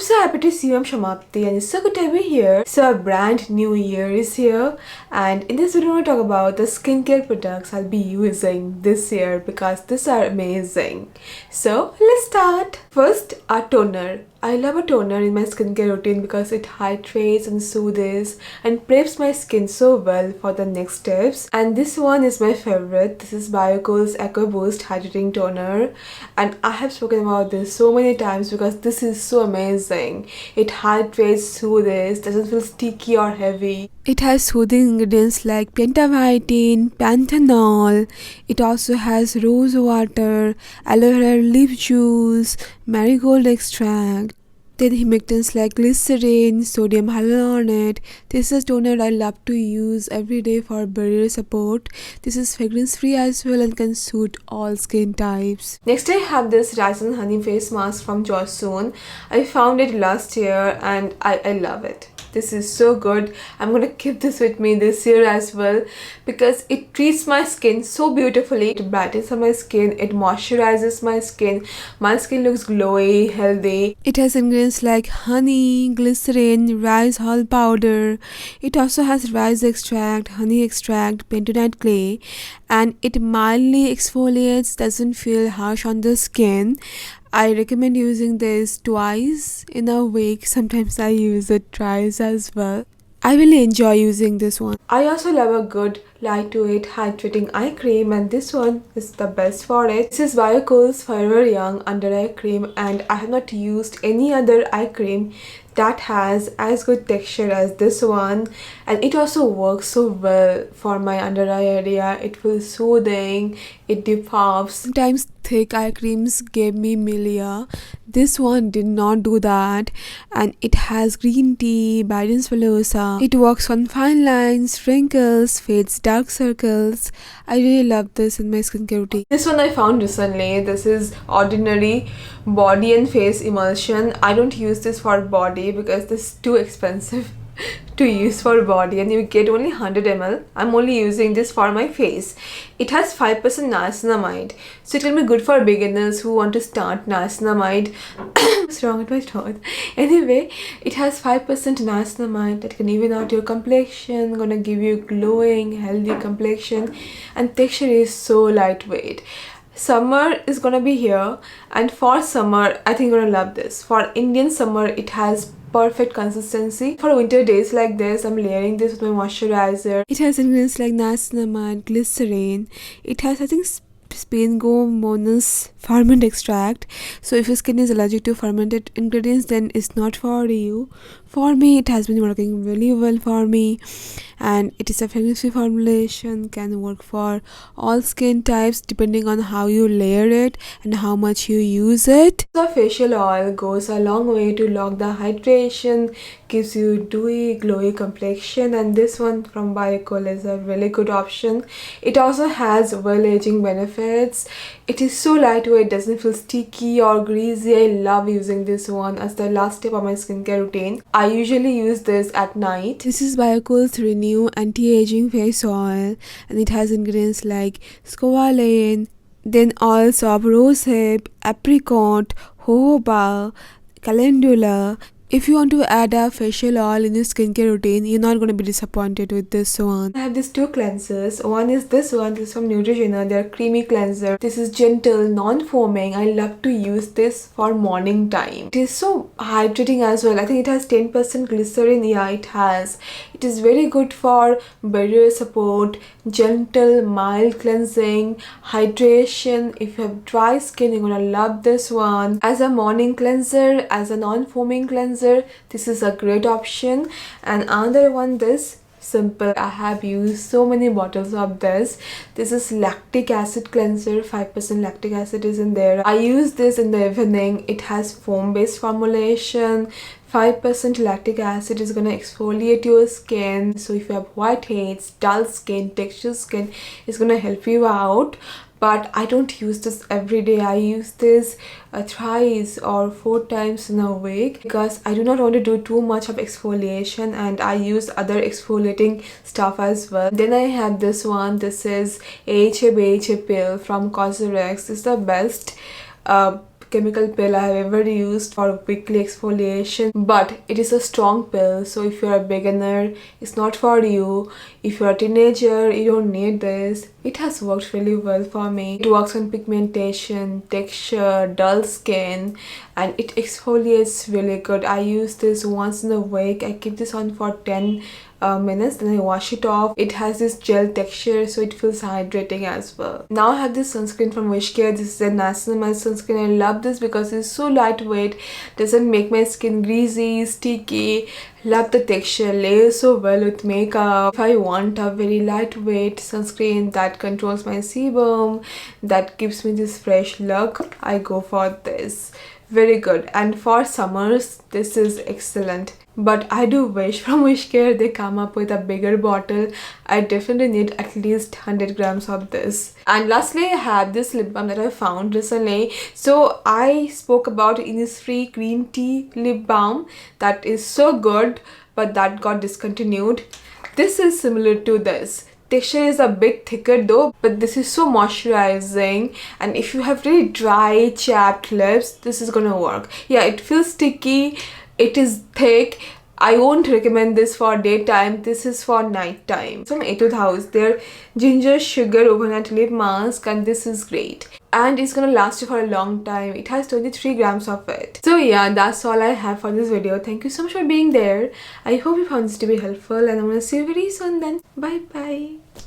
so happy to see you. I'm Shamapti and it's so good to be here. So a brand new year is here, and in this video I'm going to talk about the skincare products I'll be using this year because these are amazing. So let's start. First, a toner. I love a toner in my skincare routine because it hydrates and soothes and preps my skin so well for the next steps. And this one is my favorite. This is Biocule's Aqua Boost Hydrating Toner, and I have spoken about this so many times because this is so amazing. It hydrates, soothes, doesn't feel sticky or heavy. It has soothing ingredients like pentavitamin, panthenol. It also has rose water, aloe vera leaf juice, marigold extract. Then humectants like glycerin, sodium hyaluronate. This is a toner I love to use every day for barrier support. This is fragrance free as well and can suit all skin types. Next I have this rice and honey face mask from Joseon. I found it last year and I love it. This is so good. I'm gonna keep this with me this year as well because it treats my skin so beautifully. It brightens up my skin, it moisturizes my skin. My skin looks glowy, healthy. It has ingredients like honey, glycerin, rice hull powder. It also has rice extract, honey extract, bentonite clay, and it mildly exfoliates, doesn't feel harsh on the skin. I recommend using this twice in a week. Sometimes I use it thrice as well. I really enjoy using this one. I also love a good lightweight hydrating eye cream, and this one is the best for it. This is Biocule's Forever Young Under Eye Cream, and I have not used any other eye cream that has as good texture as this one, and it also works so well for my under eye area. It feels soothing, it diffuses. Sometimes thick eye creams gave me milia. This one did not do that, and it has green tea, Biden's Velosa. It works on fine lines, wrinkles, fades dark circles. I really love this in my skincare routine. This one I found recently. This is Ordinary Body and Face Emulsion. I don't use this for body because this is too expensive to use for body, and you get only 100 ml. I'm only using this for my face. It has 5% niacinamide, so it will be good for beginners who want to start niacinamide. What's wrong with my throat? Anyway, it has 5% niacinamide that can even out your complexion, gonna give you glowing, healthy complexion, and texture is so lightweight. Summer is gonna be here, and for summer I think you're gonna love this. For Indian summer, it has perfect consistency. For winter days like this, I'm layering this with my moisturizer. It has ingredients like niacinamide, glycerin. It has, I think, Spangomonas ferment extract. So if your skin is allergic to fermented ingredients, then it's not for you. For me, it has been working really well for me, and it is a fragrance-free formulation, can work for all skin types depending on how you layer it and how much you use it. The facial oil goes a long way to lock the hydration, gives you dewy, glowy complexion, and this one from Biocule is a really good option. It also has well-aging benefits. It is so lightweight, doesn't feel sticky or greasy. I love using this one as the last step of my skincare routine. I usually use this at night. This is Biocule's Renew Anti-Aging Face Oil, and it has ingredients like squalane, then oils of rosehip, apricot, jojoba, calendula. If you want to add a facial oil in your skincare routine, you're not going to be disappointed with this one. I have these two cleansers. One is this one. This is from Neutrogena. They're creamy cleanser. This is gentle, non-foaming. I love to use this for morning time. It is so hydrating as well. I think it has 10% glycerin. Yeah, it has. It is very good for barrier support, gentle, mild cleansing, hydration. If you have dry skin, you're gonna love this one. As a morning cleanser, as a non-foaming cleanser, this is a great option. And another one, this simple, I have used so many bottles of this. This is lactic acid cleanser. 5% lactic acid is in there. I use this in the evening. It has foam based formulation. 5% lactic acid is gonna exfoliate your skin. So if you have whiteheads, dull skin, textured skin, it's gonna help you out. But I don't use this every day. I use this thrice or 4 times in a week because I do not want to do too much of exfoliation, and I use other exfoliating stuff as well. Then I have this one. This is AHA BHA pill from Cosrx. This is the best chemical pill I have ever used for weekly exfoliation, but it is a strong pill, so if you're a beginner, it's not for you. If you're a teenager, you don't need this. It has worked really well for me. It works on pigmentation, texture, dull skin, and it exfoliates really good. I use this once in a week. I keep this on for 10 minutes, then I wash it off. It has this gel texture, so it feels hydrating as well. Now I have this sunscreen from WishCare. This is a niacinamide sunscreen. I love this because it's so lightweight, doesn't make my skin greasy, sticky. Love the texture, layers so well with makeup. If I want a very lightweight sunscreen that controls my sebum, that gives me this fresh look, I go for this. Very good. And for summers, this is excellent. But I do wish from WishCare they come up with a bigger bottle. I definitely need at least 100 grams of this. And lastly, I have this lip balm that I found recently. So I spoke about Innisfree green tea lip balm that is so good, but that got discontinued. This is similar to this. Texture is a bit thicker though, but this is so moisturizing, and if you have really dry chapped lips, this is gonna work. Yeah, it feels sticky, it is thick. I won't recommend this for daytime, this is for nighttime. From Etude house, their ginger sugar overnight lip mask, and this is great. And it's gonna last you for a long time. It has 23 grams of it. So yeah, that's all I have for this video. Thank you so much for being there. I hope you found this to be helpful, and I'm gonna see you very soon then. Bye bye.